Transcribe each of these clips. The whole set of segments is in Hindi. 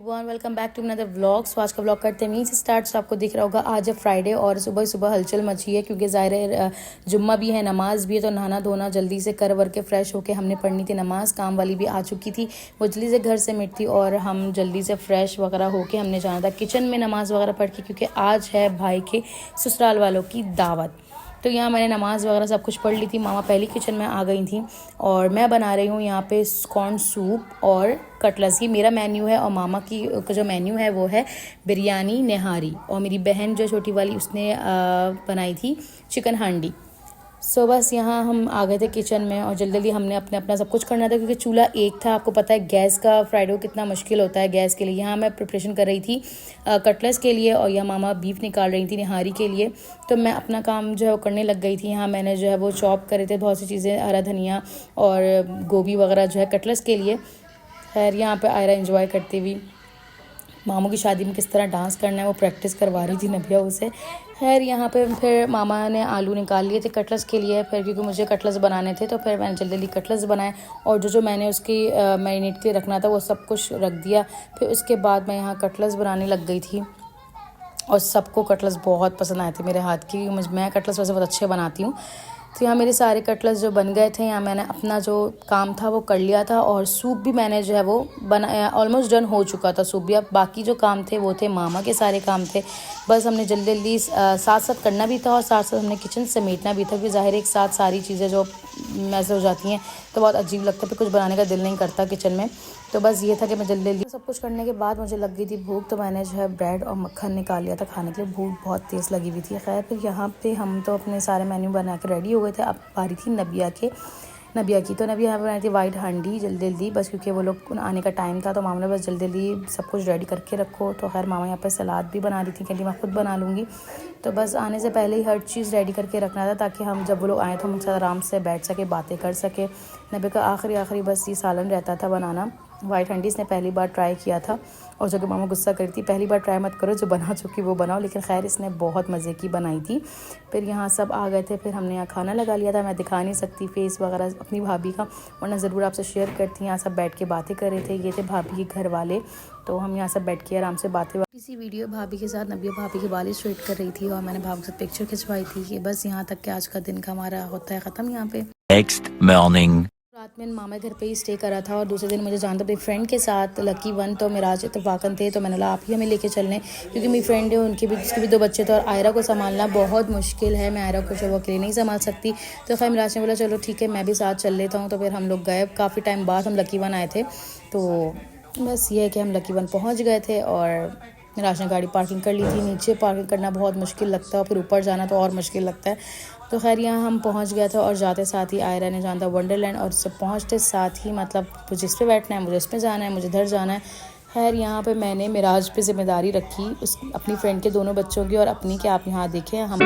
Everyone, welcome back to another vlog. आज का व्लॉग करते हैं वहीं से स्टार्ट। तो आपको दिख रहा होगा आज है फ्राइडे और सुबह सुबह हलचल मची है क्योंकि ज़ाहिर है जुम्मा भी है, नमाज भी है। तो नहाना धोना जल्दी से कर वर के फ्रेश होके हमने पढ़नी थी नमाज। काम वाली भी आ चुकी थी, वो जल्दी से घर से मिट थी और हम जल्दी से फ्रेश वगैरह होके हमने जाना था किचन में नमाज वगैरह पढ़ के, क्योंकि आज है भाई के ससुराल वालों की दावत। तो यहाँ मैंने नमाज़ वगैरह सब कुछ पढ़ ली थी। मामा पहली किचन में आ गई थी और मैं बना रही हूँ यहाँ पे कॉर्न सूप और कटलस। ये मेरा मेन्यू है और मामा की का जो मेन्यू है वो है बिरयानी निहारी। और मेरी बहन जो छोटी वाली उसने बनाई थी चिकन हांडी। सो बस यहाँ हम आ गए थे किचन में और जल्दी जल्दी हमने अपना सब कुछ करना था क्योंकि चूल्हा एक था। आपको पता है गैस का फ्राइडे को कितना मुश्किल होता है गैस के लिए। यहाँ मैं प्रिपरेशन कर रही थी कटलेट्स के लिए और यहाँ मामा बीफ निकाल रही थी निहारी के लिए। तो मैं अपना काम जो है वो करने लग गई थी। यहाँ मैंने जो है वो चॉप करे थे बहुत सी चीज़ें, हरा धनिया और गोभी वगैरह जो है कटलेट्स के लिए। खैर यहाँ पर आयरा एंजॉय करती हुई मामू की शादी में किस तरह डांस करना है वो प्रैक्टिस करवा रही थी नबिया उसे। खैर यहाँ पे फिर मामा ने आलू निकाल लिए थे कटलेट्स के लिए, फिर क्योंकि मुझे कटलेट्स बनाने थे तो फिर मैंने जल्दी जल्दी कटलेट्स बनाए और जो मैंने उसकी मैरिनेट के लिए रखना था वो सब कुछ रख दिया। फिर उसके बाद मैं यहाँ कटलेट्स बनाने लग गई थी और सबको कटलेट्स बहुत पसंद आए थे मेरे हाथ की। मैं कटलेट्स वैसे बहुत अच्छे बनाती हूँ। तो यहाँ मेरे सारे कटलेट्स जो बन गए थे, यहाँ मैंने अपना जो काम था वो कर लिया था और सूप भी मैंने जो है वो बनाया, ऑलमोस्ट डन हो चुका था सूप भी। अब बाकी जो काम थे वो थे मामा के सारे काम थे। बस हमने जल्दी जल्दी साथ साथ करना भी था और साथ साथ हमने किचन समेटना भी था क्योंकि ज़ाहिर एक साथ सारी चीज़ें जो मैसे हो जाती हैं तो बहुत अजीब लगता है, फिर कुछ बनाने का दिल नहीं करता किचन में। तो बस ये था कि मैं जल्दी जल्दी सब कुछ करने के बाद मुझे लग गई थी भूख, तो मैंने जो है ब्रेड और मक्खन निकाल लिया था खाने के लिए। भूख बहुत तेज़ लगी हुई थी। खैर फिर यहाँ पे हम तो अपने सारे मेन्यू बना के रेडी हो गए थे। अब बारी थी नबिया की। तो नबिया यहाँ पर बनाई थी वाइट हांडी जल्दी जल्दी, बस क्योंकि वो लोग आने का टाइम था तो मामा ने बस जल्दी जल्दी सब कुछ रेडी करके रखो। तो खैर मामा यहाँ पर सलाद भी बना रही थी, कहती मैं खुद बना लूँगी। तो बस आने से पहले ही हर चीज़ रेडी करके रखना था ताकि हम जब वो लोग आए तो हम उनसे आराम से बैठ सके, बातें कर सके। नबी का आखिरी बस ये सालन रहता था बनाना। वाइट हांडी इसने पहली बार ट्राई किया था और जो कि मामा गुस्सा करी थी, पहली बार ट्राई मत करो, जो बना चुकी वो बनाओ। लेकिन खैर इसने बहुत मज़े की बनाई थी। फिर यहाँ सब आ गए थे, फिर हमने यहाँ खाना लगा लिया था। मैं दिखा नहीं सकती फेस वगैरह अपनी भाभी का, वरना ज़रूर आपसे शेयर करती। यहाँ सब बैठ के बातें कर रहे थे, ये थे भाभी के घर वाले। तो हम यहाँ सब बैठ के आराम से बातें किसी वीडियो भाभी के साथ नबिया भाभी के बाल स्ट्रेट कर रही थी और मैंने भाभी से पिक्चर खिंचवाई थी। कि बस यहाँ तक कि आज का दिन का हमारा होता है ख़त्म। यहाँ पे नेक्स्ट मॉर्निंग रात में मामा घर पे ही स्टे करा था और दूसरे दिन मुझे जाना था अपनी फ्रेंड के साथ लकी वन। तो मिराज इत्तफाकन थे तो मैंने बोला आप ही हमें लेके चलने, क्योंकि मेरी फ्रेंड है उसके भी 2 बच्चे थे और आयरा को संभालना बहुत मुश्किल है। मैं आयरा को जो अकेले नहीं संभाल सकती। तो खैर मिराज ने बोला चलो ठीक है मैं भी साथ चल लेता हूँ। तो फिर हम लोग गए, काफ़ी टाइम बाद हम लकी वन आए थे। तो बस ये है कि हम लकी वन पहुँच गए थे और मिराज ने गाड़ी पार्किंग कर ली थी। नीचे पार्किंग करना बहुत मुश्किल लगता है और फिर ऊपर जाना तो और मुश्किल लगता है। तो खैर यहाँ हम पहुँच गया था और जाते साथ ही आयरा ने जाना था वंडरलैंड और उससे पहुँचते साथ ही मतलब मुझे इस पे बैठना है, मुझे इस पे जाना है, मुझे इधर जाना है। खैर यहाँ पे मैंने मिराज पे जिम्मेदारी रखी उस अपनी फ्रेंड के दोनों बच्चों की और अपनी कि आप यहाँ देखें हम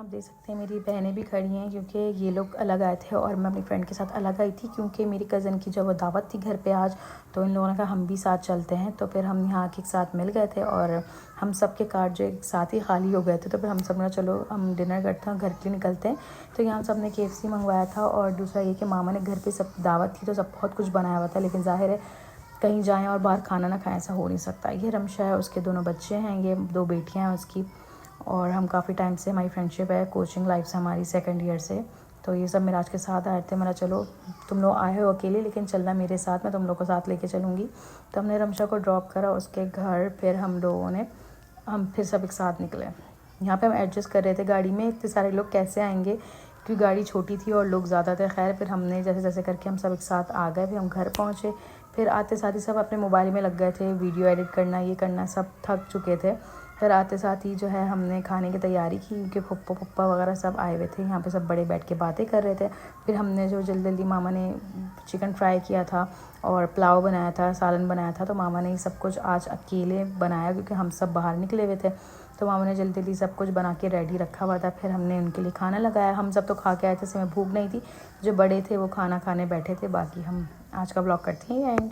देख सकते हैं मेरी बहनें भी खड़ी हैं क्योंकि ये लोग अलग आए थे और मैं अपनी फ्रेंड के साथ अलग आई थी क्योंकि मेरी कज़न की जब वो दावत थी घर पे आज, तो इन लोगों ने कहा हम भी साथ चलते हैं। तो फिर हम यहाँ के साथ मिल गए थे और हम सब के कार्ड जो एक साथ ही खाली हो गए थे। तो फिर हम सब ने चलो हम डिनर करते हैं, घर के लिए निकलते हैं। तो यहाँ सब ने KFC मंगवाया था और दूसरा ये कि मामा ने घर पर सब दावत थी तो सब बहुत कुछ बनाया हुआ था, लेकिन ज़ाहिर है कहीं जाएँ और बाहर खाना ना खाएँ ऐसा हो नहीं सकता। ये रमशा है, उसके दोनों बच्चे हैं, ये 2 बेटियाँ हैं उसकी। और हम काफ़ी टाइम से हमारी फ्रेंडशिप है, कोचिंग लाइफ से हमारी 2nd ईयर से। तो ये सब मेराज के साथ आए थे। मेरा चलो तुम लोग आए हो अकेले, लेकिन चलना मेरे साथ, मैं तुम लोग को साथ लेके चलूँगी। तो हमने रमशा को ड्रॉप करा उसके घर, फिर हम फिर सब एक साथ निकले। यहाँ पे हम एडजस्ट कर रहे थे गाड़ी में, इतने सारे लोग कैसे आएंगे क्योंकि गाड़ी छोटी थी और लोग ज़्यादा थे। खैर फिर हमने जैसे जैसे करके हम सब एक साथ आ गए। फिर हम घर पहुँचे, फिर आते साथ ही सब अपने मोबाइल में लग गए थे, वीडियो एडिट करना ये करना, सब थक चुके थे। फिर आते साथ ही जो है हमने खाने की तैयारी की क्योंकि पप्पा पप्पा वगैरह सब आए हुए थे। यहाँ पे सब बड़े बैठ के बातें कर रहे थे। फिर हमने जो जल्दी जल्दी मामा ने चिकन फ्राई किया था और पुलाव बनाया था, सालन बनाया था। तो मामा ने ये सब कुछ आज अकेले बनाया क्योंकि हम सब बाहर निकले हुए थे। तो मामा ने जल्दी जल्दी सब कुछ बना के रेडी रखा हुआ था। फिर हमने उनके लिए खाना लगाया। हम सब तो खा के आए थे, इसमें भूख नहीं थी। जो बड़े थे वो खाना खाने बैठे थे। बाकी हम आज का ब्लॉग करते हैं एंड